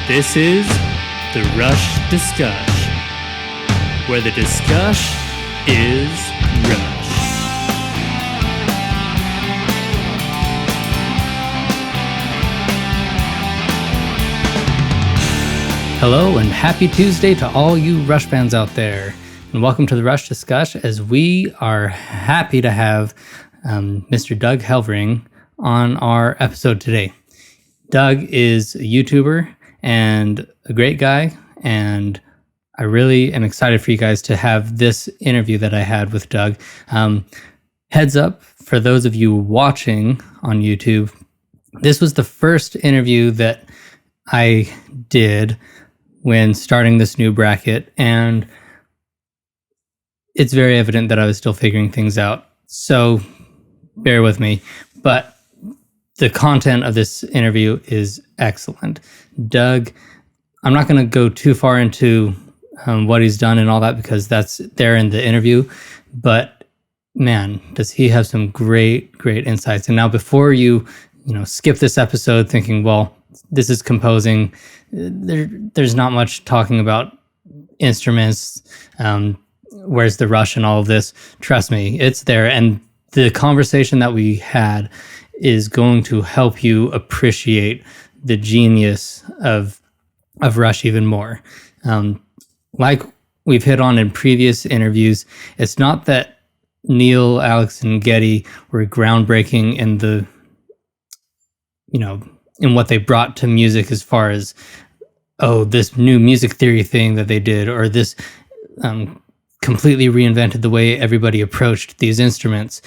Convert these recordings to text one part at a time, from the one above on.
This is the Rush Discuss, where the discuss is Rush. Hello and happy Tuesday to all you Rush fans out there, and welcome to the Rush Discuss, as we are happy to have Mr. Doug Helvering on our episode today. Doug is a YouTuber and a great guy, and I really am excited for you guys to have this interview that I had with Doug. Heads up, for those of you watching on YouTube, this was the first interview that I did when starting this new bracket, and it's very evident that I was still figuring things out, so bear with me. But the content of this interview is excellent. Doug, I'm not going to go too far into what he's done and all that, because that's there in the interview, but man, does he have some great insights. And now, before you skip this episode thinking, well, this is composing, there's not much talking about instruments, where's the rush and all of this. Trust me, it's there, and the conversation that we had is going to help you appreciate the genius of Rush even more. Like we've hit on in previous interviews, it's not that Neil, Alex, and Getty were groundbreaking in the, in what they brought to music, as far as, this new music theory thing that they did, or this completely reinvented the way everybody approached these instruments.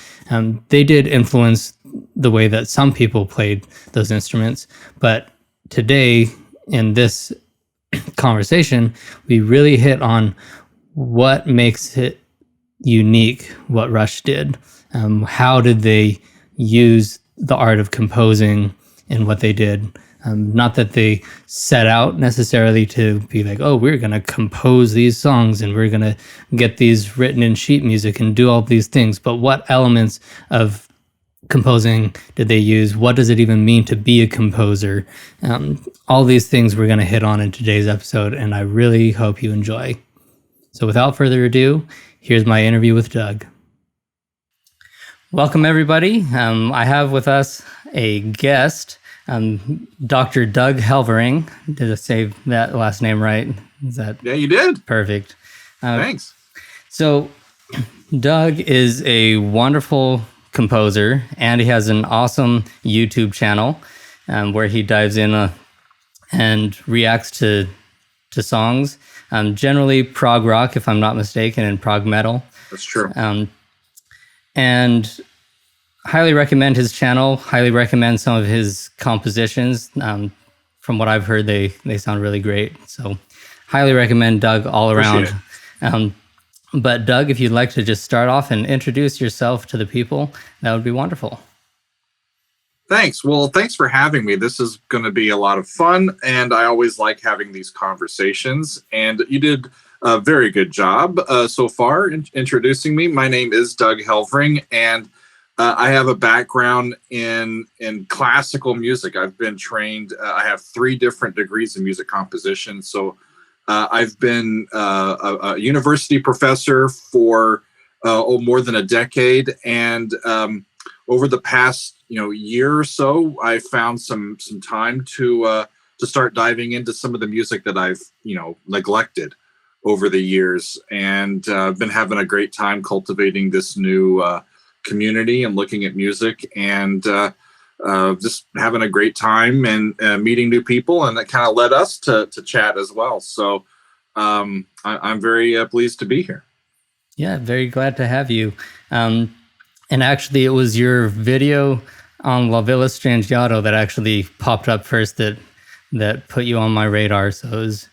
They did influence the way that some people played those instruments, but today in this conversation, we really hit on what makes it unique, what Rush did. How did they use the art of composing in what they did? Not that they set out necessarily to be like, we're going to compose these songs and we're going to get these written in sheet music and do all these things, but what elements of composing did they use? What does it even mean to be a composer? All these things we're going to hit on in today's episode, and I really hope you enjoy. So without further ado, here's my interview with Doug. Welcome, everybody. I have with us a guest, Dr. Doug Helvering. Did I say that last name right? Yeah, you did. Perfect. Thanks. So Doug is a wonderful composer, and he has an awesome YouTube channel where he dives in and reacts to songs, generally prog rock, if I'm not mistaken, and prog metal. That's true. And highly recommend his channel, highly recommend some of his compositions. From what I've heard, they sound really great. So highly recommend Doug all around. But Doug, if you'd like to just start off and introduce yourself to the people, that would be wonderful. Thanks. Well, thanks for having me. This is going to be a lot of fun, and I always like having these conversations. And you did a very good job so far in introducing me. My name is Doug Helvering, and I have a background in classical music. I've been trained. I have 3 different degrees in music composition. So I've been a university professor for more than a decade, and over the past year or so, I found some time to start diving into some of the music that I've neglected over the years, and I've been having a great time cultivating this new community and looking at music, and just having a great time and meeting new people, and that kind of led us to chat as well. So I'm very pleased to be here. Yeah, very glad to have you. And actually, it was your video on La Villa Strangiato that actually popped up first that put you on my radar. So it was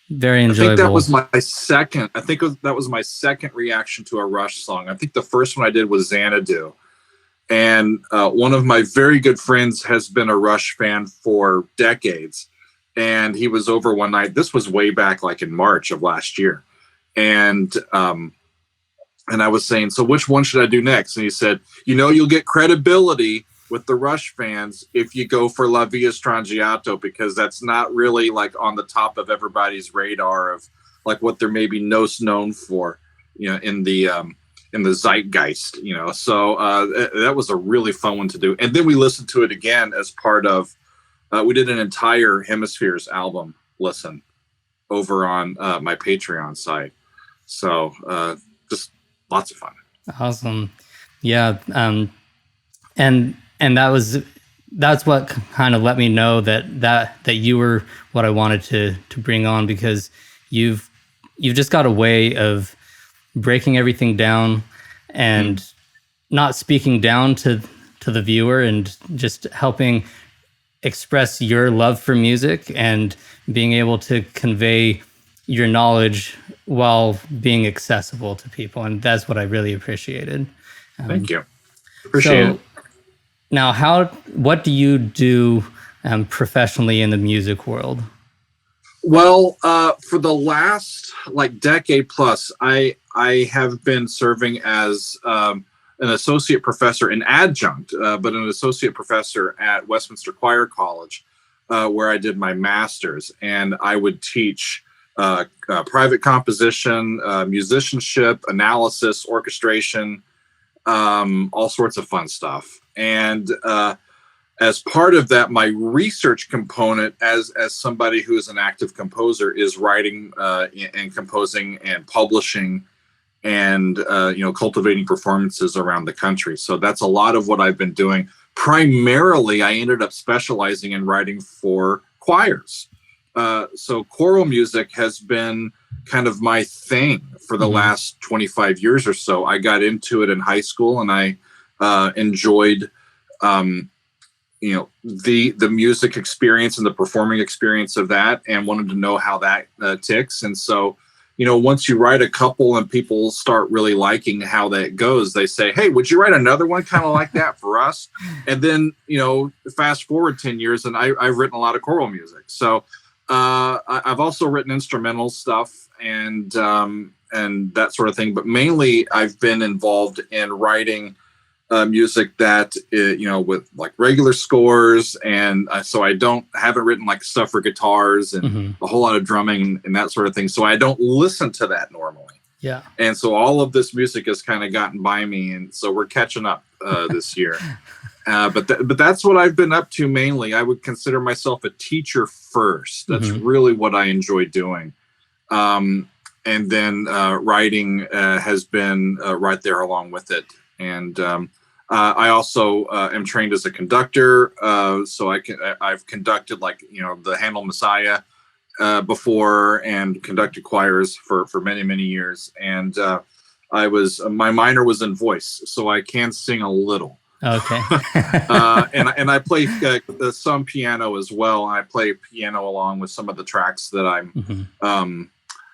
very enjoyable. I think that was my second. That was my second reaction to a Rush song. I think the first one I did was Xanadu. And one of my very good friends has been a Rush fan for decades. And he was over one night. This was way back like in March of last year. And I was saying, so which one should I do next? And he said, you'll get credibility with the Rush fans if you go for La Via Strangiato, because that's not really like on the top of everybody's radar of like what they're maybe most known for, in the zeitgeist, So that was a really fun one to do. And then we listened to it again as part of, we did an entire Hemispheres album listen over on my Patreon site. So just lots of fun. Awesome. Yeah. And that's what kind of let me know that you were what I wanted to bring on, because you've just got a way of breaking everything down and not speaking down to the viewer, and just helping express your love for music and being able to convey your knowledge while being accessible to people. And that's what I really appreciated. Thank you. Appreciate it. Now, what do you do professionally in the music world? Well, for the last decade plus, I have been serving as an associate professor, an adjunct, but an associate professor at Westminster Choir College, where I did my master's, and I would teach private composition, musicianship, analysis, orchestration, all sorts of fun stuff. And as part of that, my research component as somebody who is an active composer is writing and composing and publishing and cultivating performances around the country. So that's a lot of what I've been doing. Primarily, I ended up specializing in writing for choirs. So choral music has been kind of my thing for the last 25 years or so. I got into it in high school, and I enjoyed the music experience and the performing experience of that, and wanted to know how that ticks. And so, once you write a couple and people start really liking how that goes, they say, hey, would you write another one kind of like that for us? And then, fast forward 10 years and I've written a lot of choral music. So I've also written instrumental stuff and that sort of thing. But mainly I've been involved in writing music that with like regular scores, and so I haven't written like stuff for guitars and a whole lot of drumming and that sort of thing. So I don't listen to that normally. Yeah. And so all of this music has kind of gotten by me, and so we're catching up this year. But that's what I've been up to mainly. I would consider myself a teacher first. That's really what I enjoy doing. And then writing has been right there along with it. And I also am trained as a conductor, so I've conducted the Handel Messiah before, and conducted choirs for many, many years. And my minor was in voice, so I can sing a little. Okay. and I play some piano as well. I play piano along with some of the tracks that I'm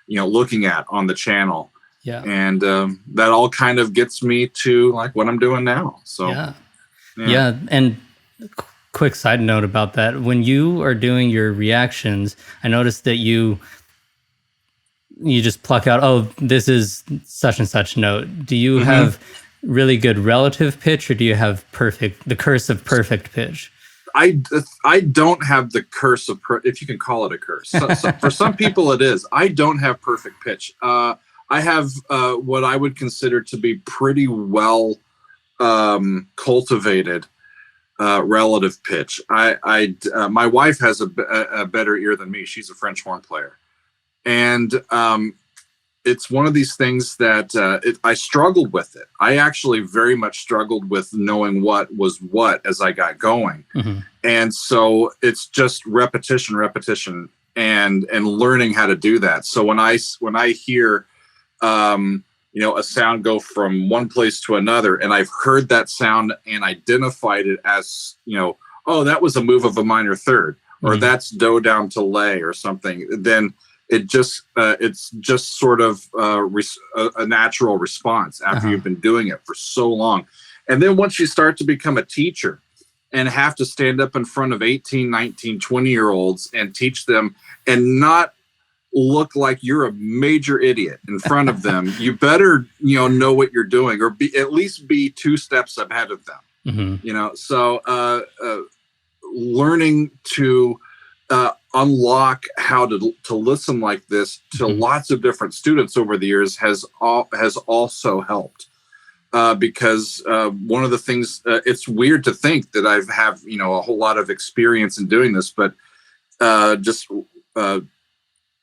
looking at on the channel. Yeah. And that all kind of gets me to like what I'm doing now. So yeah. And quick side note about that: when you are doing your reactions, I noticed that you just pluck out, oh, this is such and such note. Do you have really good relative pitch, or do you have the curse of perfect pitch? I don't have the curse of if you can call it a curse. So for some people it is. I don't have perfect pitch. I have what I would consider to be pretty well cultivated relative pitch. My wife has a better ear than me. She's a French horn player, and it's one of these things that I struggled with it. I actually very much struggled with knowing what was what as I got going, and so it's just repetition, and learning how to do that. So when I hear a sound go from one place to another, and I've heard that sound and identified it as, oh, that was a move of a minor third, or that's do down to lay or something, then it's just sort of a natural response after you've been doing it for so long. And then once you start to become a teacher and have to stand up in front of 18, 19, 20-year-olds and teach them, and not look like you're a major idiot in front of them, you better know what you're doing, or at least be 2 steps ahead of them. Hmm. So learning to unlock how to listen like this to Hmm. lots of different students over the years has also helped. Because one of the things, it's weird to think that I have a whole lot of experience in doing this, but just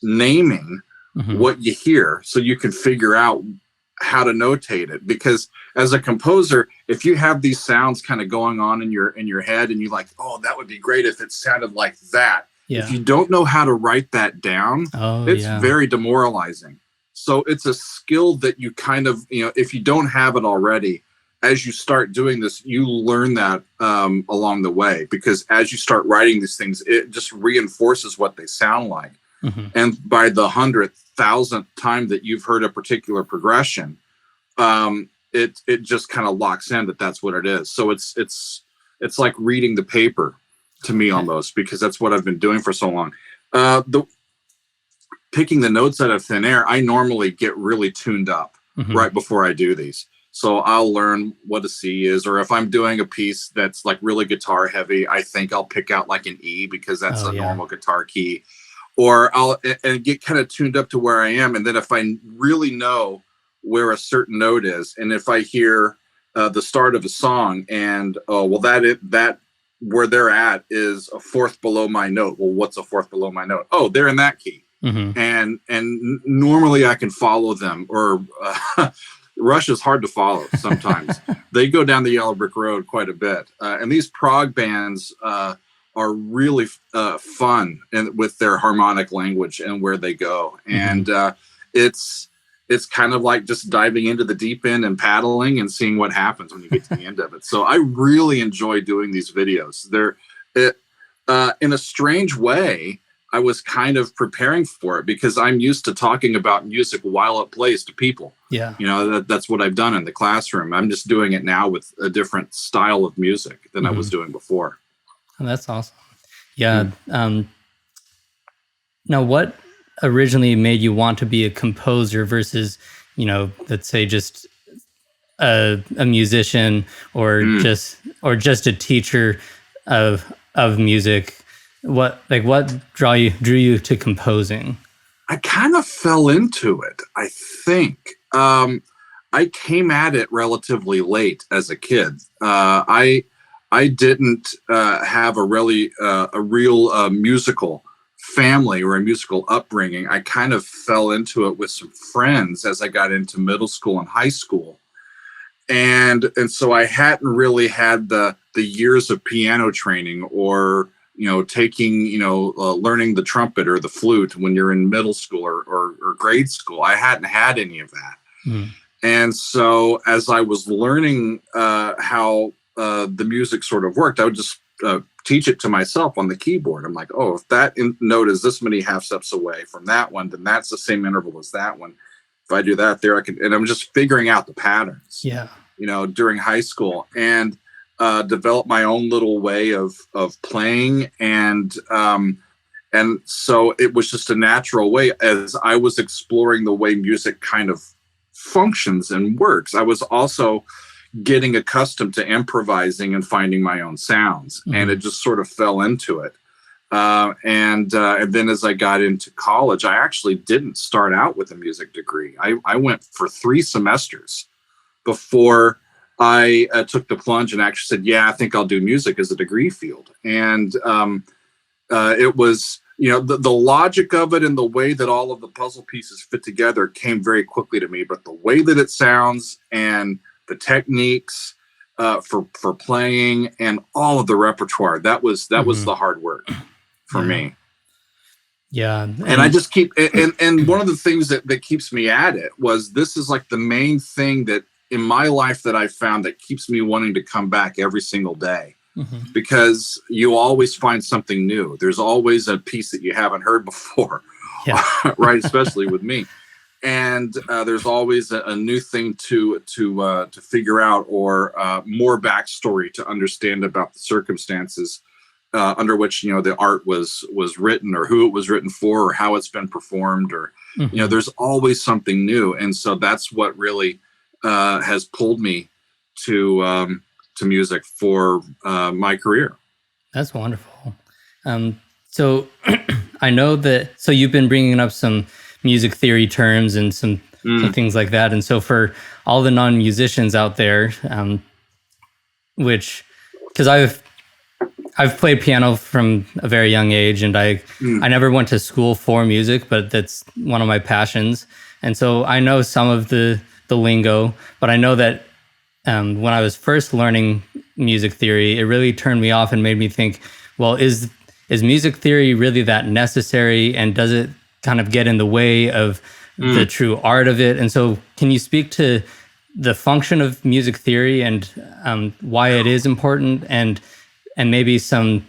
naming Hmm. what you hear so you can figure out how to notate it. Because as a composer, if you have these sounds kind of going on in your head and you're like, oh, that would be great if it sounded like that, if Yeah. you don't know how to write that down, Oh, it's yeah. very demoralizing. So it's a skill that you kind of, if you don't have it already, as you start doing this, you learn that along the way, because as you start writing these things, it just reinforces what they sound like. Hmm. And by the 100,000th time that you've heard a particular progression, it just kind of locks in that that's what it is. So it's like reading the paper to me Okay. almost, because that's what I've been doing for so long. The Picking the notes out of thin air, I normally get really tuned up Hmm. right before I do these. So I'll learn what a C is, or if I'm doing a piece that's like really guitar heavy, I think I'll pick out like an E because that's Oh, a yeah. normal guitar key. Or I'll and get kind of tuned up to where I am, and then if I really know where a certain note is, and if I hear the start of a song, and oh well, that where they're at is a fourth below my note. Well, what's a fourth below my note? Oh, they're in that key, Hmm. and normally I can follow them. Or Rush is hard to follow sometimes. They go down the yellow brick road quite a bit, and these prog bands are really fun and with their harmonic language and where they go. Hmm. And it's kind of like just diving into the deep end and paddling and seeing what happens when you get to the end of it. So I really enjoy doing these videos. In a strange way, I was kind of preparing for it because I'm used to talking about music while it plays to people. Yeah. That's what I've done in the classroom. I'm just doing it now with a different style of music than I Hmm. was doing before. Oh, that's awesome. Yeah. Now, what originally made you want to be a composer versus, let's say just a musician or Mm. just a teacher of music? What drew you to composing? I kind of fell into it, I think. I came at it relatively late as a kid. I didn't have a real musical family or a musical upbringing. I kind of fell into it with some friends as I got into middle school and high school, and so I hadn't really had the years of piano training, or taking learning the trumpet or the flute when you're in middle school or grade school. I hadn't had any of that. Mm. And so as I was learning how the music sort of worked, I would just teach it to myself on the keyboard. I'm like, oh, if that note is this many half steps away from that one, then that's the same interval as that one. If I do that there, I can, and I'm just figuring out the patterns, Yeah. during high school, and develop my own little way of playing. And so it was just a natural way as I was exploring the way music kind of functions and works. I was also getting accustomed to improvising and finding my own sounds, and it Hmm. just sort of fell into it. And then as I got into college, I actually didn't start out with a music degree. I went for 3 semesters before I took the plunge and actually said, yeah, I think I'll do music as a degree field. And it was, the logic of it and the way that all of the puzzle pieces fit together came very quickly to me. But the way that it sounds and the techniques for playing and all of the repertoire, that was Hmm. the hard work for Yeah. me. Yeah. And I just keep, and one of the things that keeps me at it was, this is like the main thing that in my life that I found that keeps me wanting to come back every single day, Hmm. because you always find something new. There's always a piece that you haven't heard before, Yeah. right? Especially with me. And there's always a new thing to figure out, or more backstory to understand about the circumstances under which the art was written, or who it was written for, or how it's been performed, or Hmm. there's always something new. And so that's what really has pulled me to to music for my career. That's wonderful. So I know that, so you've been bringing up some music theory terms and some things like that. And so for all the non-musicians out there, because I've played piano from a very young age, and I never went to school for music, but that's one of my passions. And so I know some of the lingo, but I know that when I was first learning music theory, it really turned me off and made me think, well, is music theory really that necessary, and does it kind of get in the way of the true art of it? And so can you speak to the function of music theory and why it is important, and maybe some,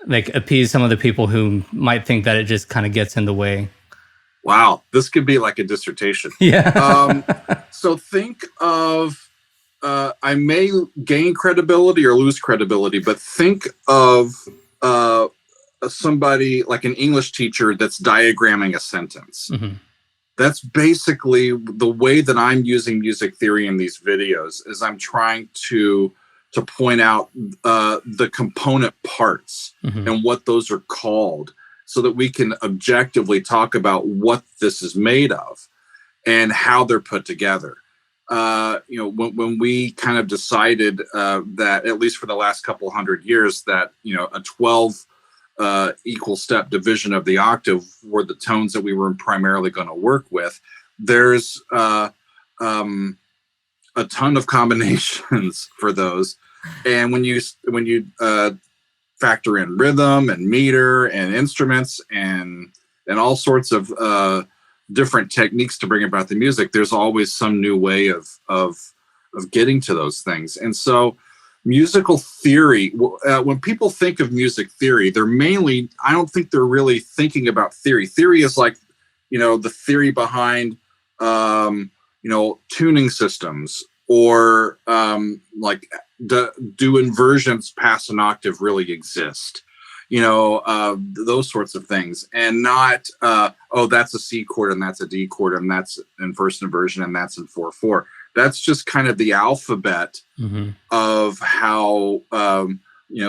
like, appease some of the people who might think that it just kind of gets in the way? Wow, this could be like a dissertation. Yeah. So think of, I may gain credibility or lose credibility, but think of somebody like an English teacher that's diagramming a sentence. Mm-hmm. That's basically the way that I'm using music theory in these videos, is I'm trying to point out the component parts and what those are called, so that we can objectively talk about what this is made of and how they're put together. When we kind of decided that, at least for the last couple hundred years, that, a 12 equal step division of the octave were the tones that we were primarily going to work with, there's a ton of combinations for those. And when you factor in rhythm and meter and instruments and all sorts of different techniques to bring about the music, there's always some new way of getting to those things. And so musical theory, when people think of music theory, they're mainly, I don't think they're really thinking about theory. Theory is like, the theory behind, tuning systems, or like, do inversions past an octave really exist? Those sorts of things, and not, that's a C chord and that's a D chord and that's in first inversion and that's in 4/4. That's just kind of the alphabet of how,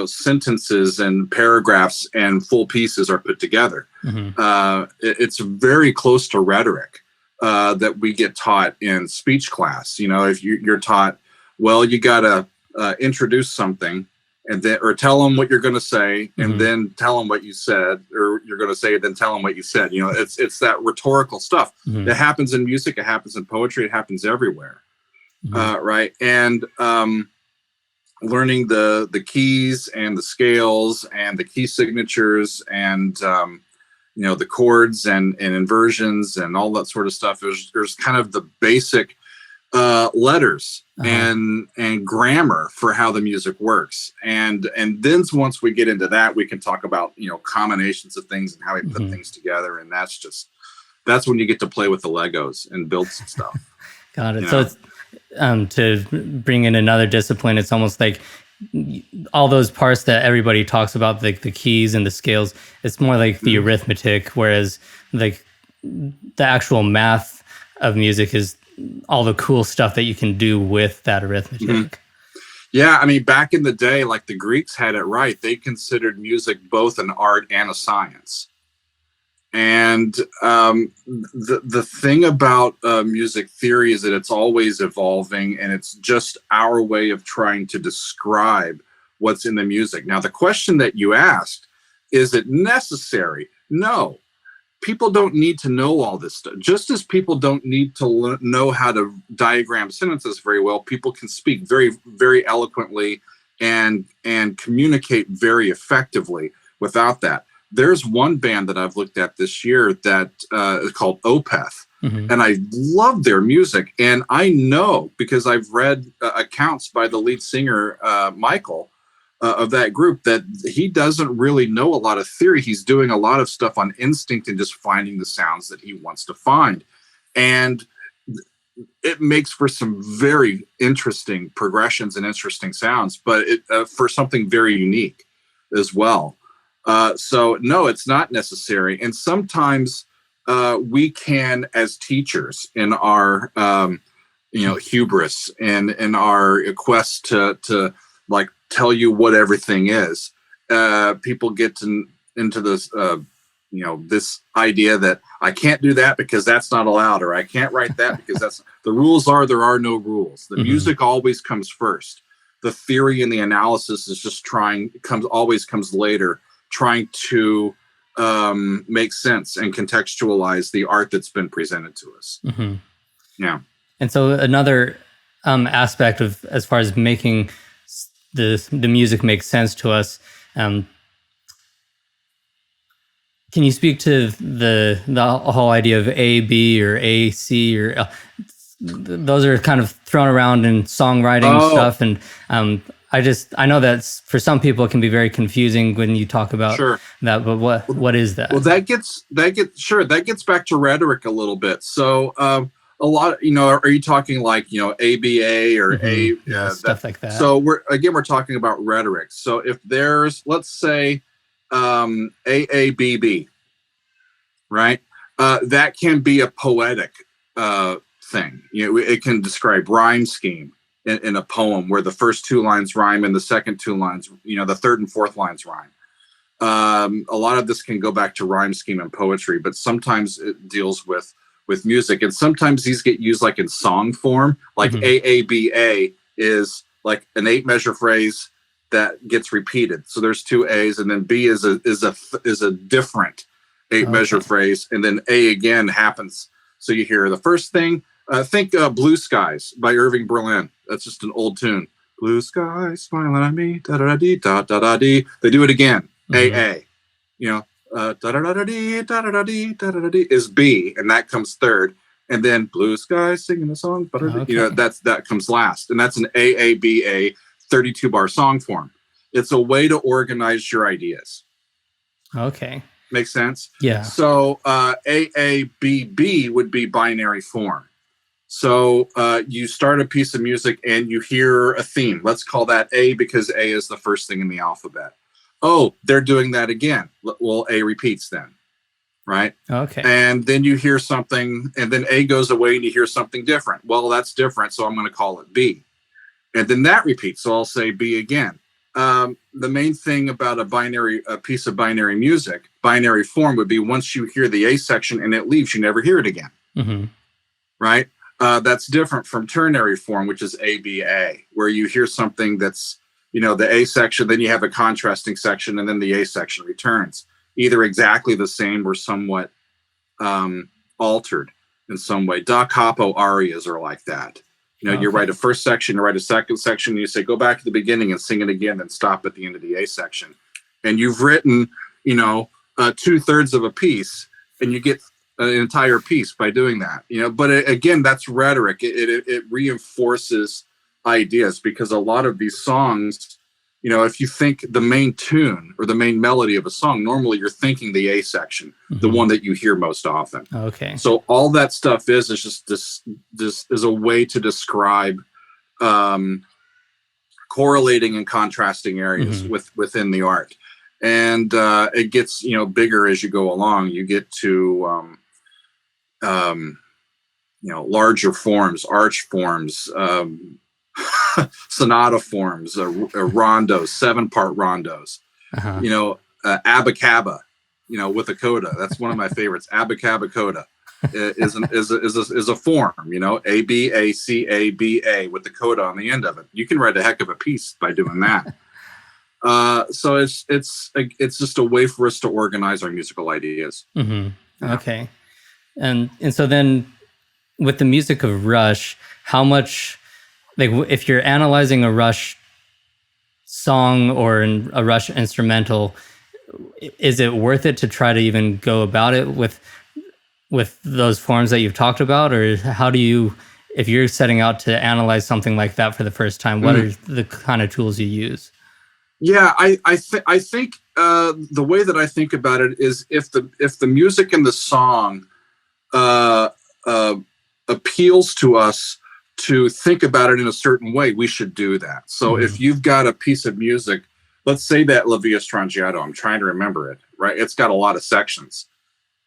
sentences and paragraphs and full pieces are put together. It's very close to rhetoric that we get taught in speech class. If you're taught, well, you got to introduce something, and then, or tell them what you're going to say, and then tell them what you said, or you're going to say it, then tell them what you said. It's that rhetorical stuff that happens in music. It happens in poetry. It happens everywhere. Right. And learning the keys and the scales and the key signatures and, the chords and inversions and all that sort of stuff. There's kind of the basic letters and grammar for how the music works. And then once we get into that, we can talk about, combinations of things and how we put things together. And that's when you get to play with the Legos and build some stuff. Got it. So it's, to bring in another discipline, it's almost like all those parts that everybody talks about, like the keys and the scales, it's more like the arithmetic, whereas like the actual math of music is all the cool stuff that you can do with that arithmetic. Yeah, I mean, back in the day, like, the Greeks had it right. They considered music both an art and a science. And the thing about music theory is that it's always evolving, and it's just our way of trying to describe what's in the music. Now, the question that you asked, is it necessary? No. People don't need to know all this stuff. Just as people don't need to know how to diagram sentences very well, people can speak very, very eloquently and communicate very effectively without that. There's one band that I've looked at this year that is called Opeth, and I love their music. And I know, because I've read accounts by the lead singer, Michael, of that group, that he doesn't really know a lot of theory. He's doing a lot of stuff on instinct and just finding the sounds that he wants to find. And it makes for some very interesting progressions and interesting sounds, but for something very unique as well. So no, it's not necessary. And sometimes we can, as teachers, in our hubris and in our quest to like tell you what everything is. People get into this, this idea that I can't do that because that's not allowed, or I can't write that because that's the rules are there are no rules. The music always comes first. The theory and the analysis is just always comes later, trying to make sense and contextualize the art that's been presented to us. Yeah. And so another aspect of, as far as making the music make sense to us, can you speak to the whole idea of A, B, or A, C, or L? Those are kind of thrown around in songwriting stuff, and I know that for some people it can be very confusing when you talk about that. But what is that? Well, that gets back to rhetoric a little bit. So a lot, are you talking like ABA or stuff like that? So we're talking about rhetoric. So if there's, let's say, AABB, right? That can be a poetic thing. It can describe rhyme scheme in a poem where the first two lines rhyme and the second two lines, the third and fourth lines rhyme. A lot of this can go back to rhyme scheme and poetry, but sometimes it deals with music, and sometimes these get used like in song form. Like AABA is like an 8-measure phrase that gets repeated. So there's two A's, and then B is a different 8-measure phrase, and then A again happens. So you hear the first thing. Think Blue Skies by Irving Berlin. That's just an old tune. Blue skies smiling at me, da da da dee, da da da dee. They do it again. AA. Da da da da dee, da da da dee, da da da dee is B, and that comes third. And then Blue Skies singing the song, that comes last, and that's an AABA 32-bar song form. It's a way to organize your ideas. Okay. Makes sense? Yeah. So AABB would be binary form. So you start a piece of music and you hear a theme. Let's call that A because A is the first thing in the alphabet. Oh, they're doing that again. Well, A repeats then, right? Okay. And then you hear something, and then A goes away and you hear something different. Well, that's different, so I'm going to call it B. And then that repeats, so I'll say B again. The main thing about a piece of binary music, binary form, would be once you hear the A section and it leaves, you never hear it again, right? That's different from ternary form, which is ABA, where you hear something that's, the A section, then you have a contrasting section, and then the A section returns, either exactly the same or somewhat altered in some way. Da capo arias are like that. You write a first section, you write a second section, and you say, go back to the beginning and sing it again, then stop at the end of the A section. And you've written, 2/3 of a piece, and you get an entire piece by doing that. But again, that's rhetoric. It reinforces ideas, because a lot of these songs, if you think the main tune or the main melody of a song, normally you're thinking the A section, the one that you hear most often. Okay. So all that stuff is just this is a way to describe correlating and contrasting areas within the art. And it gets, bigger as you go along. You get to larger forms, arch forms, sonata forms, rondos, 7-part rondos, abacaba, with a coda. That's one of my favorites. Abacaba coda is a form, ABACABA with the coda on the end of it. You can write a heck of a piece by doing that. So it's just a way for us to organize our musical ideas. Okay. And so then with the music of Rush, how much, like, if you're analyzing a Rush song or a Rush instrumental, is it worth it to try to even go about it with those forms that you've talked about? Or how do you, if you're setting out to analyze something like that for the first time, what are the kind of tools you use? Yeah, I think the way that I think about it is if the music in the song appeals to us to think about it in a certain way, we should do that. So if you've got a piece of music, let's say that La Via Strangiato, I'm trying to remember it, right? It's got a lot of sections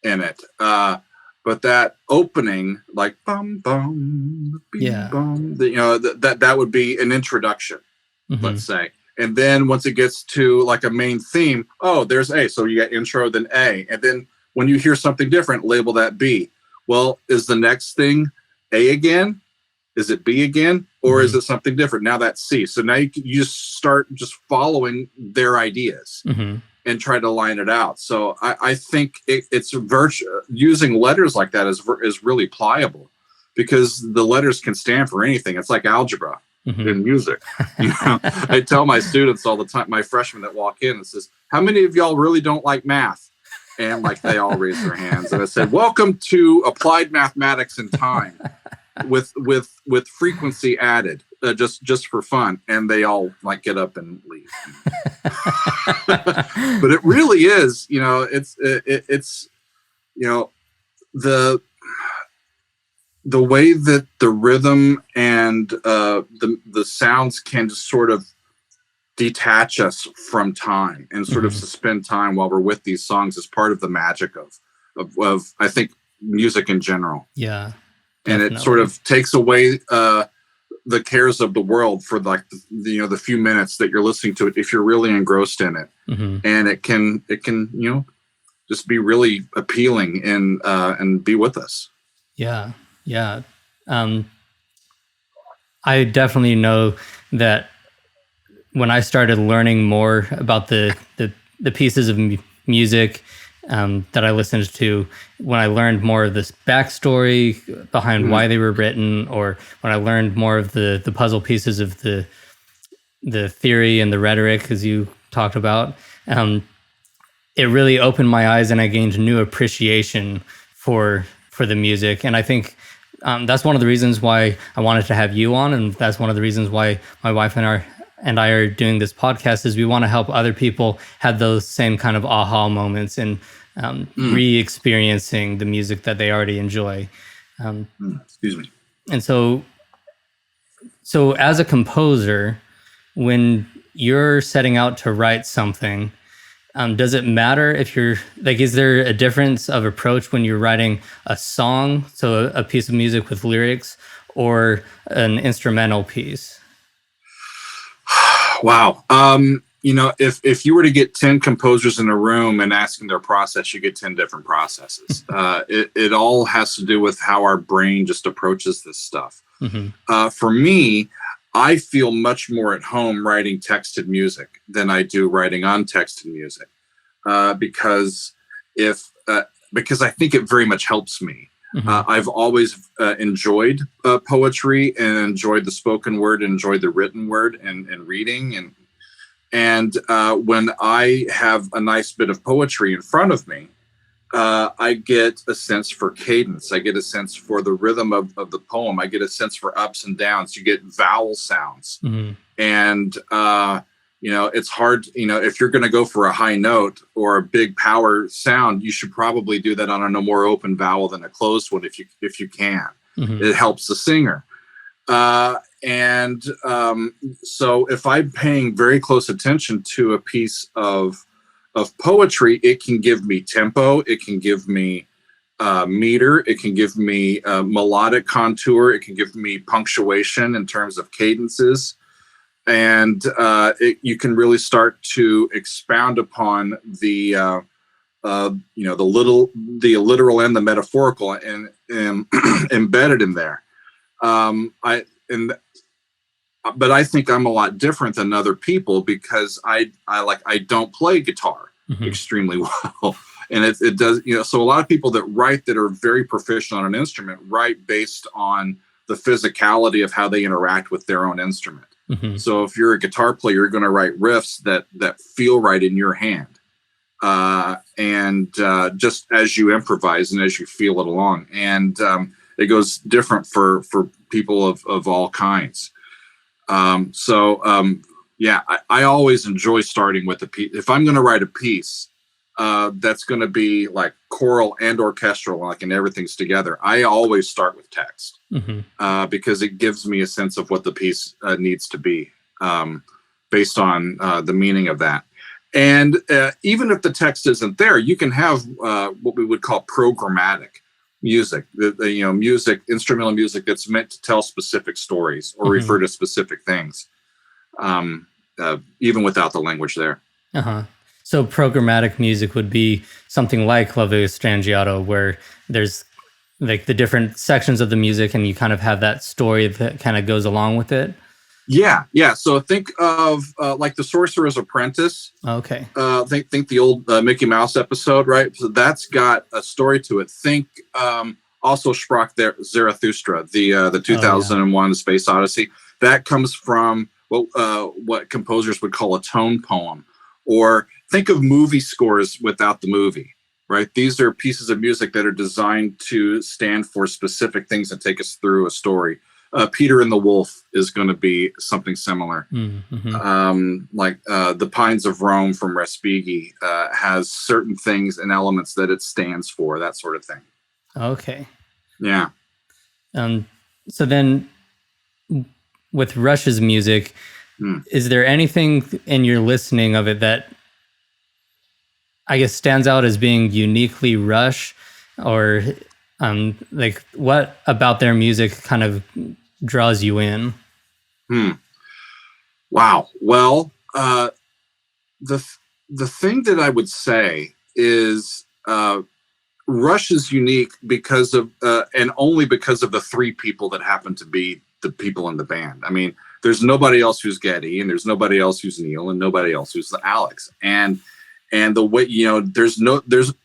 in it. But that opening, like bum bum, bum, that would be an introduction. Mm-hmm. let's say. And then once it gets to like a main theme, oh, there's A. So you got intro, then A. And then when you hear something different, label that B. Well, is the next thing A again? Is it B again? Or is it something different? Now that's C. So now you just start just following their ideas and try to line it out. So I think it's using letters like that is really pliable, because the letters can stand for anything. It's like algebra in music. You know, I tell my students all the time, my freshmen that walk in, and says, how many of y'all really don't like math? And like they all raise their hands. And I said, welcome to applied mathematics and time with frequency added, just for fun. And they all like get up and leave. But it really is, you know, it's you know, the way that the rhythm and the sounds can just sort of detach us from time and sort of suspend time while we're with these songs is part of the magic of I think music in general. Yeah. And it sort of takes away the cares of the world for like the few minutes that you're listening to it, if you're really engrossed in it. And it can you know, just be really appealing and be with us. Yeah. I definitely know that when I started learning more about the pieces of music that I listened to, when I learned more of this backstory behind why they were written, or when I learned more of the puzzle pieces of the theory and the rhetoric, as you talked about, it really opened my eyes, and I gained new appreciation for the music. And I think that's one of the reasons why I wanted to have you on, and that's one of the reasons why my wife and I are doing this podcast, is we want to help other people have those same kind of aha moments and re-experiencing the music that they already enjoy. Excuse me. And so as a composer, when you're setting out to write something, does it matter if you're like, is there a difference of approach when you're writing a song, so a piece of music with lyrics, or an instrumental piece? Wow. You know, if you were to get 10 composers in a room and asking their process, you get 10 different processes. It all has to do with how our brain just approaches this stuff. For me, I feel much more at home writing texted music than I do writing untexted music, because I think it very much helps me. I've always enjoyed poetry and enjoyed the spoken word, and enjoyed the written word and reading. And when I have a nice bit of poetry in front of me, I get a sense for cadence. I get a sense for the rhythm of the poem. I get a sense for ups and downs. You get vowel sounds. And, you know, it's hard, you know, if you're going to go for a high note or a big power sound, you should probably do that on a more open vowel than a closed one if you can. It helps the singer. So if I'm paying very close attention to a piece of poetry, it can give me tempo, it can give me meter, it can give me melodic contour, it can give me punctuation in terms of cadences. And you can really start to expound upon the literal and the metaphorical and embedded in there. But I think I'm a lot different than other people, because I don't play guitar extremely well. And it does, you know, so a lot of people that write that are very proficient on an instrument write based on the physicality of how they interact with their own instrument. So if you're a guitar player, you're going to write riffs that feel right in your hand. Just as you improvise and as you feel it along. And it goes different for people of all kinds. I always enjoy starting with a piece. If I'm going to write a piece that's going to be like choral and orchestral, like, and everything's together, I always start with text because it gives me a sense of what the piece needs to be based on the meaning of that. And even if the text isn't there, you can have what we would call programmatic music, music, instrumental music that's meant to tell specific stories or refer to specific things. even without the language there. Uh-huh. So programmatic music would be something like La Via Strangiato, where there's like the different sections of the music and you kind of have that story that kind of goes along with it. Yeah. So think of like the Sorcerer's Apprentice. Okay. Think the old Mickey Mouse episode, right? So that's got a story to it. Think also Sprach der Zarathustra, the 2001 Space Odyssey. That comes from what composers would call a tone poem. Or think of movie scores without the movie, right? These are pieces of music that are designed to stand for specific things and take us through a story. Peter and the Wolf is going to be something similar. Like The Pines of Rome from Respighi has certain things and elements that it stands for, that sort of thing. Okay. Yeah. So then with Rush's music, is there anything in your listening of it that I guess stands out as being uniquely Rush, or like what about their music kind of draws you in? Wow. Well, the thing that I would say is Rush is unique because of and only because of the three people that happen to be the people in the band. I mean, there's nobody else who's Geddy, and there's nobody else who's Neil, and nobody else who's Alex. And the way, there's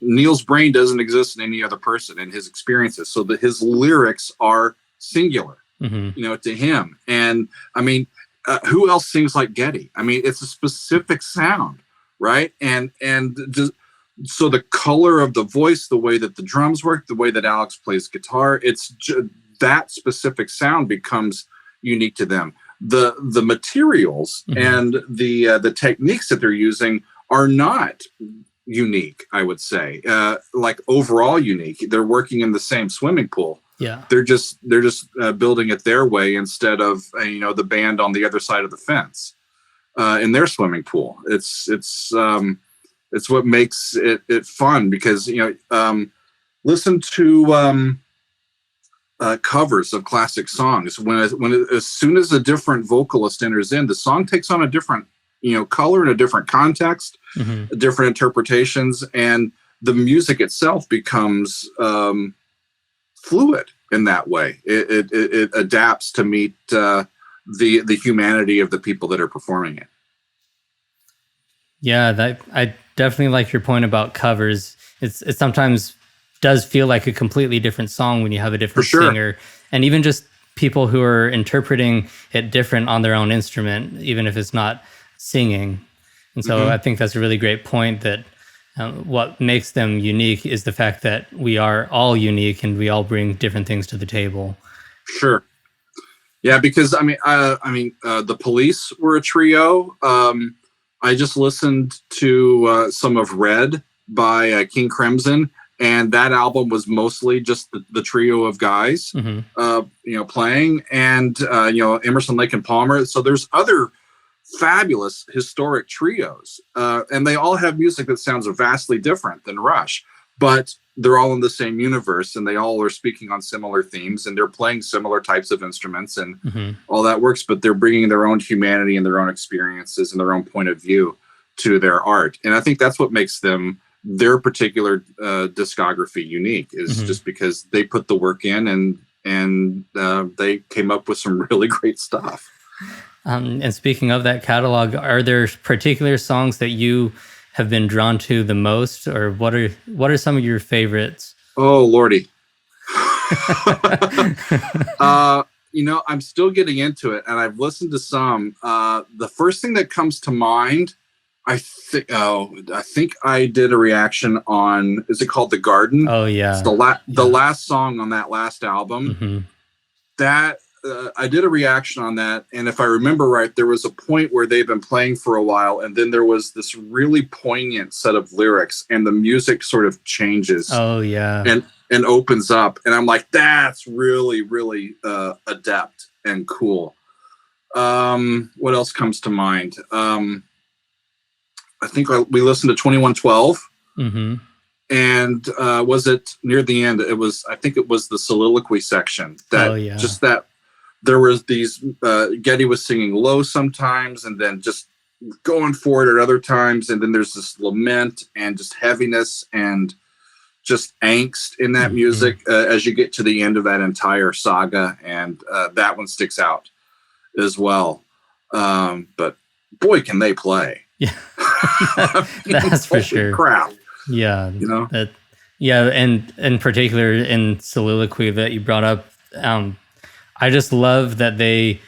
Neil's brain doesn't exist in any other person and his experiences. So that his lyrics are singular, to him. And I mean, who else sings like Geddy? I mean, it's a specific sound, right? And just, so the color of the voice, the way that the drums work, the way that Alex plays guitar, that specific sound becomes unique to them. The materials and the techniques that they're using are not unique, I would say. Like overall unique. They're working in the same swimming pool. Yeah. They're just building it their way instead of the band on the other side of the fence in their swimming pool. It's what makes it fun, because listen to covers of classic songs. As soon as a different vocalist enters in, the song takes on a different color and a different context, different interpretations, and the music itself becomes fluid in that way. It adapts to meet the humanity of the people that are performing it. Yeah, I definitely like your point about covers. It sometimes does feel like a completely different song when you have a different singer, and even just people who are interpreting it different on their own instrument, even if it's not singing. And so I think that's a really great point, that what makes them unique is the fact that we are all unique and we all bring different things to the table. Sure. Yeah, because the Police were a trio. I just listened to some of Red by King Crimson, and that album was mostly just the trio of guys, playing, and Emerson, Lake and Palmer. So there's other fabulous historic trios, and they all have music that sounds vastly different than Rush, but they're all in the same universe, and they all are speaking on similar themes, and they're playing similar types of instruments, and all that works, but they're bringing their own humanity and their own experiences and their own point of view to their art. And I think that's what makes them, their particular discography, unique, is just because they put the work in, and they came up with some really great stuff. And speaking of that catalog, are there particular songs that you have been drawn to the most, or what are some of your favorites? Oh, Lordy. I'm still getting into it, and I've listened to some. The first thing that comes to mind, I think I did a reaction on, is it called The Garden? Oh yeah. It's the last song on that last album. That I did a reaction on that, and if I remember right, there was a point where they've been playing for a while, and then there was this really poignant set of lyrics, and the music sort of changes. Oh yeah. And opens up, and I'm like, that's really, really adept and cool. What else comes to mind? I think we listened to 2112. And was it near the end? I think it was the soliloquy section. Just that there was these Getty was singing low sometimes, and then just going for it at other times, and then there's this lament and just heaviness and just angst in that music as you get to the end of that entire saga, and that one sticks out as well. But boy, can they play! Yeah, that's for sure. Crap. Yeah, you know. And in particular in Soliloquy that you brought up, I just love that they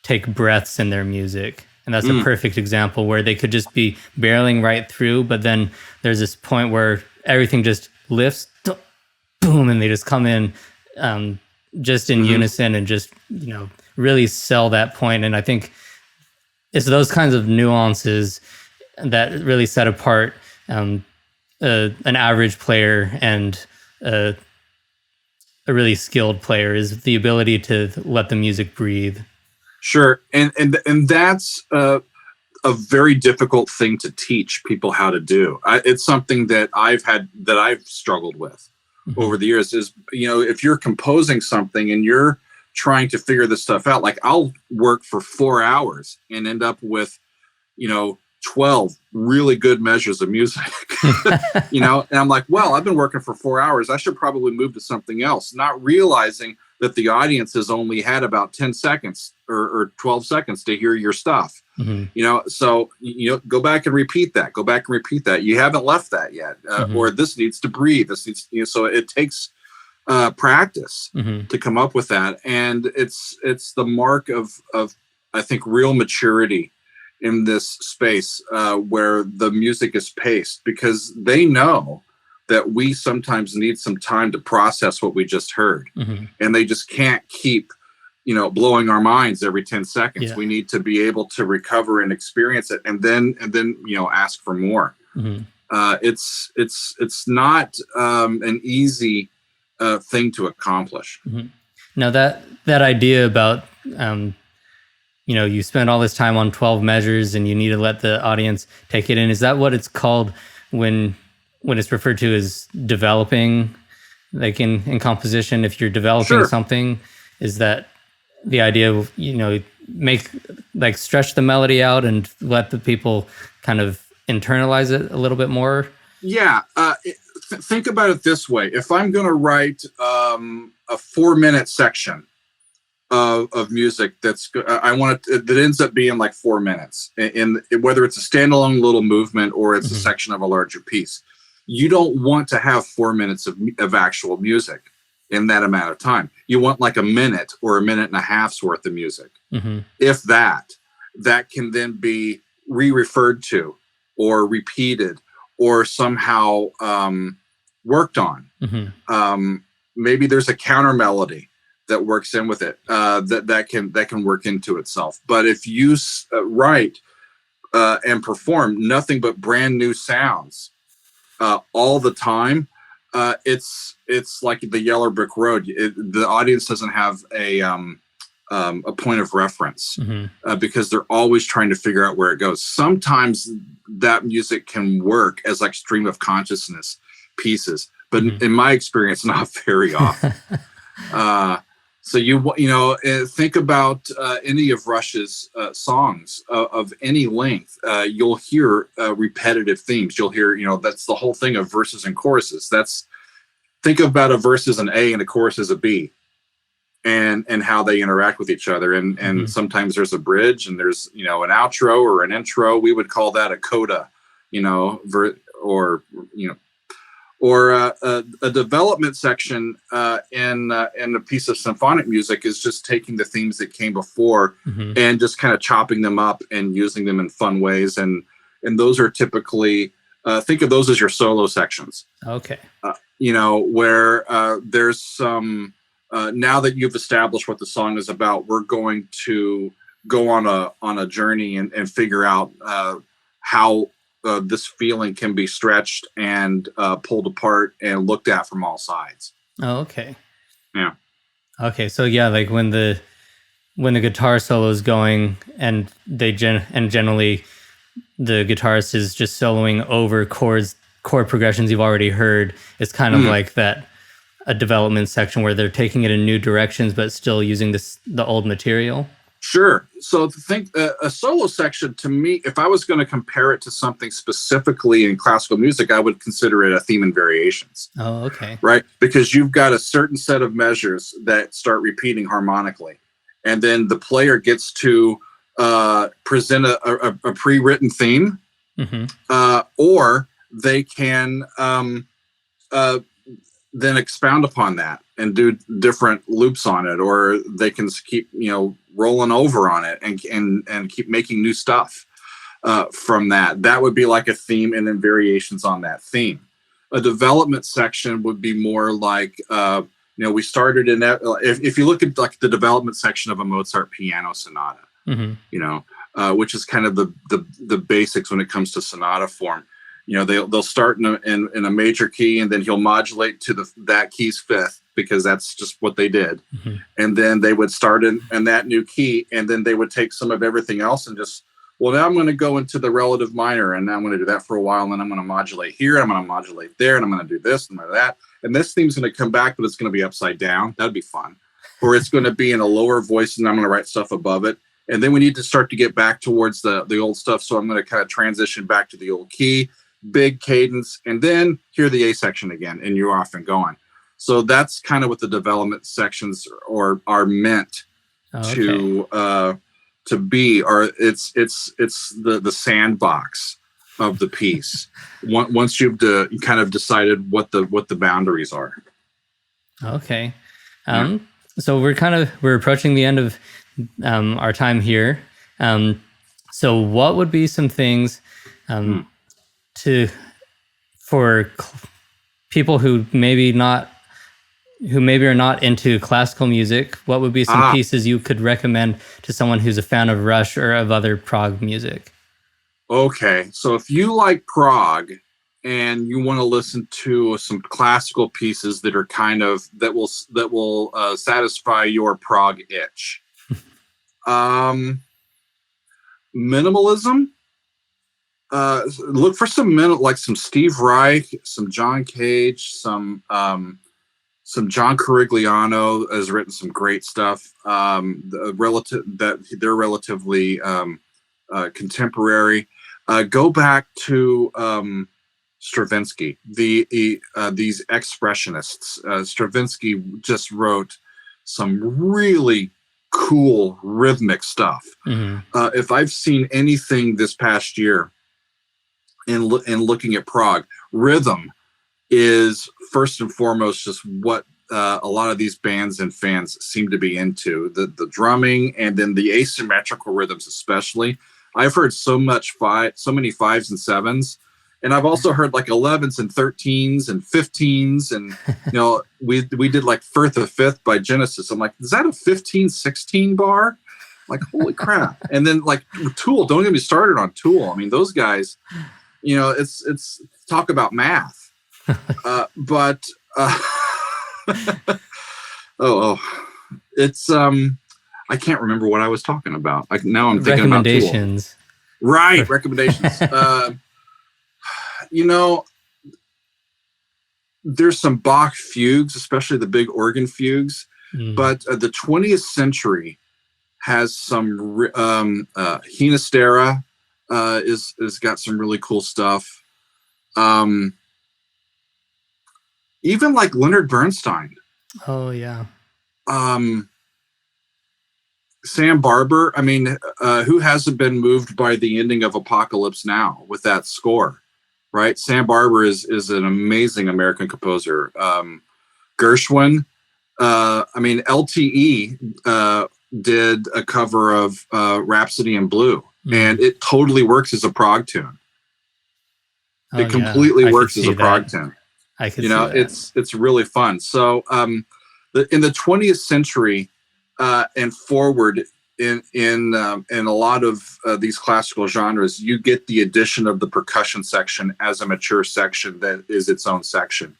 take breaths in their music. And that's a perfect example where they could just be barreling right through, but then there's this point where everything just lifts, boom, and they just come in just in unison and just, really sell that point. And I think it's those kinds of nuances that really set apart an average player and a really skilled player, is the ability to let the music breathe. Sure, and that's a very difficult thing to teach people how to do. It's something that I've struggled with over the years. Is if you're composing something and you're trying to figure this stuff out, like I'll work for 4 hours and end up with 12 really good measures of music, and I'm like, well, I've been working for 4 hours. I should probably move to something else, not realizing that the audience has only had about 10 seconds or 12 seconds to hear your stuff. So go back and repeat that. You haven't left that yet, or this needs to breathe. This needs, so it takes practice to come up with that. And it's the mark of I think real maturity in this space, where the music is paced, because they know that we sometimes need some time to process what we just heard, and they just can't keep, blowing our minds every 10 seconds. Yeah. We need to be able to recover and experience it, and then ask for more. It's not an easy thing to accomplish. Now that idea about you spend all this time on 12 measures and you need to let the audience take it in, is that what it's called when it's referred to as developing, like in composition? If you're developing something, is that the idea of, stretch the melody out and let the people kind of internalize it a little bit more? Yeah. Think about it this way. If I'm going to write a 4-minute section of music that ends up being like 4 minutes, and whether it's a standalone little movement or it's a section of a larger piece, you don't want to have 4 minutes of actual music in that amount of time. You want like a minute or a minute and a half's worth of music. If that can then be referred to or repeated or somehow worked on. Maybe there's a counter melody that works in with it, that can work into itself. But if you write and perform nothing but brand new sounds all the time, it's like the yellow brick road. The audience doesn't have a point of reference, because they're always trying to figure out where it goes. Sometimes that music can work as like stream of consciousness pieces, but in my experience, not very often. So think about any of Rush's songs of any length. You'll hear repetitive themes. You'll hear, that's the whole thing of verses and choruses. Think about a verse as an A and a chorus as a B, and how they interact with each other. And sometimes there's a bridge, and there's an outro or an intro. We would call that a coda, or a development section in a piece of symphonic music is just taking the themes that came before and just kind of chopping them up and using them in fun ways. And those are typically, think of those as your solo sections. Okay. Where there's some, now that you've established what the song is about, we're going to go on a journey and figure out how this feeling can be stretched and pulled apart and looked at from all sides. Oh, okay. Yeah. Okay, so yeah, like when the guitar solo is going, and generally the guitarist is just soloing over chord progressions you've already heard. It's kind of like that a development section where they're taking it in new directions but still using the old material? Sure. So think a solo section, to me, if I was going to compare it to something specifically in classical music, I would consider it a theme and variations. Oh, okay. Right? Because you've got a certain set of measures that start repeating harmonically. And then the player gets to present a pre-written theme, or they can then expound upon that and do different loops on it, or they can keep rolling over on it and keep making new stuff from that. That would be like a theme, and then variations on that theme. A development section would be more like we started in that. If you look at like the development section of a Mozart piano sonata, which is kind of the basics when it comes to sonata form. They'll start in a major key, and then he'll modulate to that key's fifth, because that's just what they did. And then they would start in that new key, and then they would take some of everything else and just, well, now I'm going to go into the relative minor, and now I'm going to do that for a while, and then I'm going to modulate here, I'm going to modulate there, and I'm going to do this and that. And this theme's going to come back, but it's going to be upside down. That'd be fun. Or it's going to be in a lower voice, and I'm going to write stuff above it. And then we need to start to get back towards the old stuff. So I'm going to kind of transition back to the old key, big cadence, and then hear the A section again, and you're off and going. So that's kind of what the development sections are meant to be, or it's the sandbox of the piece. Once you've kind of decided what the boundaries are. Okay. So we're approaching the end of our time here. So what would be some things for people who maybe are not into classical music? What would be some pieces you could recommend to someone who's a fan of Rush or of other prog music? Okay, so if you like prog and you want to listen to some classical pieces that are that will satisfy your prog itch, minimalism. Look for some Steve Reich, some John Cage, some John Corigliano has written some great stuff. They're relatively contemporary. Go back to Stravinsky, these expressionists. Stravinsky just wrote some really cool rhythmic stuff. If I've seen anything this past year in looking at prog, rhythm is first and foremost just what a lot of these bands and fans seem to be into, the drumming, and then the asymmetrical rhythms especially. I've heard so many fives and sevens, and I've also heard like 11s and 13s and 15s, and we did like Firth of Fifth by Genesis. I'm like, is that a 15-16 bar? Like, holy crap. And then like Tool, don't get me started on Tool. I mean, those guys, it's talk about math. It's I can't remember what I was talking about. Now I'm thinking about Tool. Right, recommendations. There's some Bach fugues, especially the big organ fugues, but the 20th century has some Hinastera is got some really cool stuff. Even like Leonard Bernstein. Oh yeah. Sam Barber. I mean, who hasn't been moved by the ending of Apocalypse Now with that score, right? Sam Barber is an amazing American composer. Gershwin. LTE did a cover of Rhapsody in Blue, and it totally works as a prog tune. It completely works as a prog tune. I can see that. It's really fun. So in the 20th century and forward in a lot of these classical genres, you get the addition of the percussion section as a mature section that is its own section.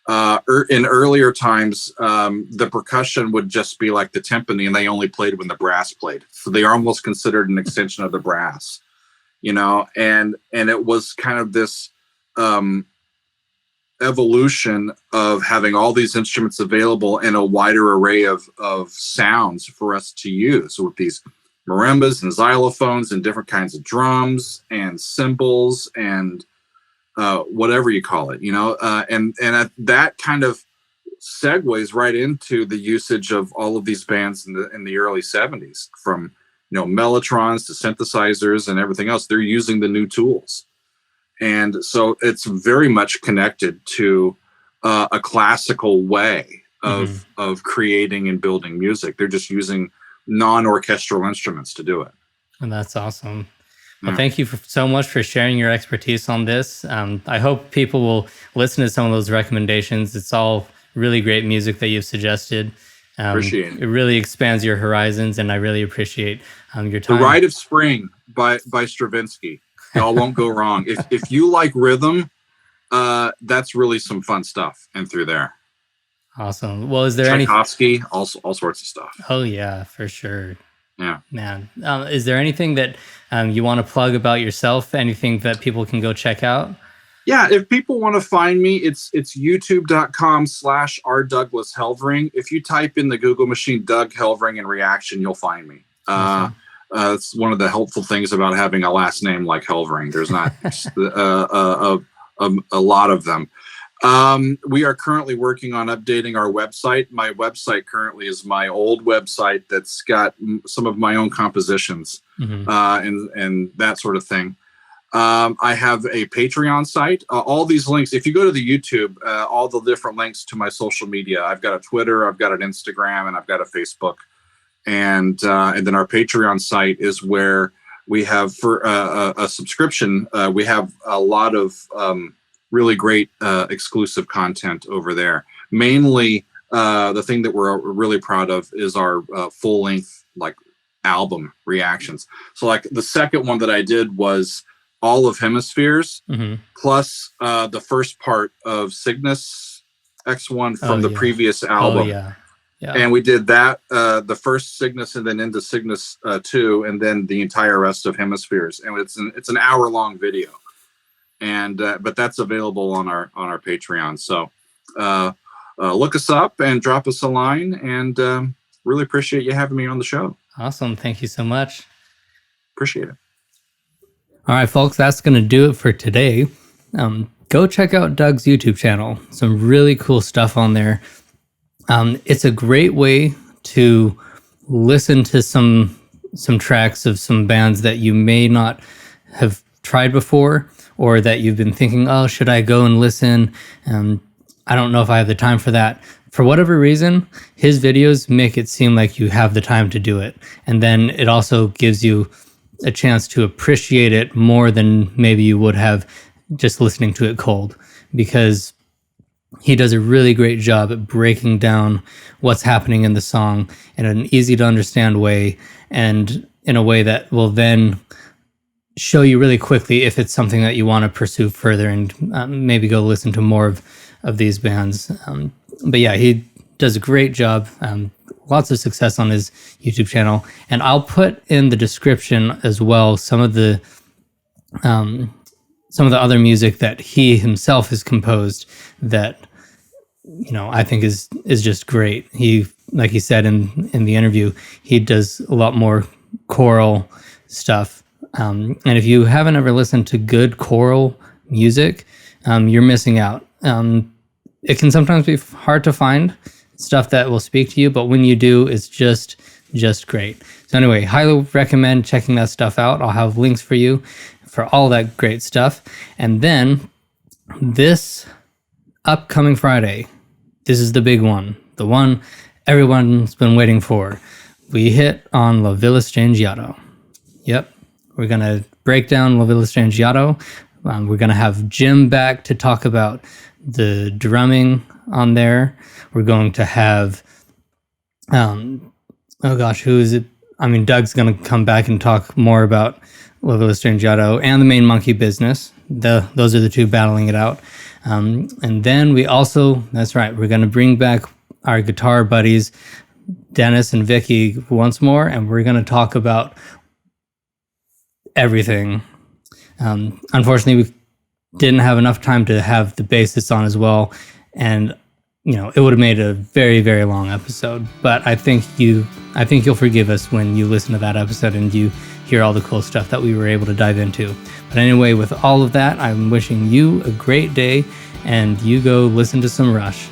In earlier times, the percussion would just be like the timpani, and they only played when the brass played. So they are almost considered an extension of the brass, and it was kind of this evolution of having all these instruments available and a wider array of sounds for us to use with these marimbas and xylophones and different kinds of drums and cymbals and whatever you call it, and that kind of segues right into the usage of all of these bands in the early 70s, from mellotrons to synthesizers and everything else. They're using the new tools, and so it's very much connected to a classical way of creating and building music. They're just using non-orchestral instruments to do it. And that's awesome. Well, thank you so much for sharing your expertise on this. I hope people will listen to some of those recommendations. It's all really great music that you've suggested. Appreciate it. It really expands your horizons, and I really appreciate your time. The Rite of Spring by Stravinsky. Y'all won't go wrong. If you like rhythm, that's really some fun stuff in through there. Awesome. Well, is there Tchaikovsky, all sorts of stuff. Oh yeah, for sure. Yeah, man. Is there anything that you want to plug about yourself? Anything that people can go check out? Yeah, if people want to find me, it's youtube.com/rdouglashelvering. If you type in the Google machine Doug Helvering and Reaction, you'll find me. Awesome. It's one of the helpful things about having a last name like Helvering. There's not a lot of them. We are currently working on updating our website. My website currently is my old website that's got some of my own compositions and that sort of thing. I have a Patreon site. All these links, if you go to the YouTube, all the different links to my social media. I've got a Twitter, I've got an Instagram, and I've got a Facebook. And then our Patreon site is where we have, for a subscription, we have a lot of really great exclusive content over there. Mainly, the thing that we're really proud of is our full-length album reactions. So the second one that I did was all of Hemispheres, plus the first part of Cygnus X1 from the previous album. Oh, yeah. Yeah. And we did that, the first Cygnus, and then into Cygnus 2, and then the entire rest of Hemispheres. And it's an hour-long video. And but that's available on our Patreon. So look us up and drop us a line, and really appreciate you having me on the show. Awesome. Thank you so much. Appreciate it. All right, folks, that's going to do it for today. Go check out Doug's YouTube channel. Some really cool stuff on there. It's a great way to listen to some tracks of some bands that you may not have tried before, or that you've been thinking, oh, should I go and listen? I don't know if I have the time for that. For whatever reason, his videos make it seem like you have the time to do it. And then it also gives you a chance to appreciate it more than maybe you would have just listening to it cold, because he does a really great job at breaking down what's happening in the song in an easy to understand way, and in a way that will then show you really quickly if it's something that you want to pursue further, and maybe go listen to more of these bands. But yeah, he does a great job. Lots of success on his YouTube channel, and I'll put in the description as well some of the other music that he himself has composed that I think is just great. He, like he said in the interview, he does a lot more choral stuff. And if you haven't ever listened to good choral music, you're missing out. It can sometimes be hard to find stuff that will speak to you, but when you do, it's just great. So anyway, highly recommend checking that stuff out. I'll have links for you for all that great stuff. And then this upcoming Friday, this is the big one, the one everyone's been waiting for. We hit on La Villa Strangiato. Yep, we're going to break down La Villa Strangiato. We're going to have Jim back to talk about the drumming on there. We're going to have, who is it? I mean, Doug's going to come back and talk more about La Villa Strangiato and the Main Monkey Business. Those are the two battling it out. And then we also, that's right, we're going to bring back our guitar buddies, Dennis and Vicky, once more, and we're going to talk about everything. Unfortunately, we didn't have enough time to have the bassist on as well, and it would have made a very, very long episode. But I think you'll forgive us when you listen to that episode and you hear all the cool stuff that we were able to dive into. But anyway, with all of that, I'm wishing you a great day, and you go listen to some Rush.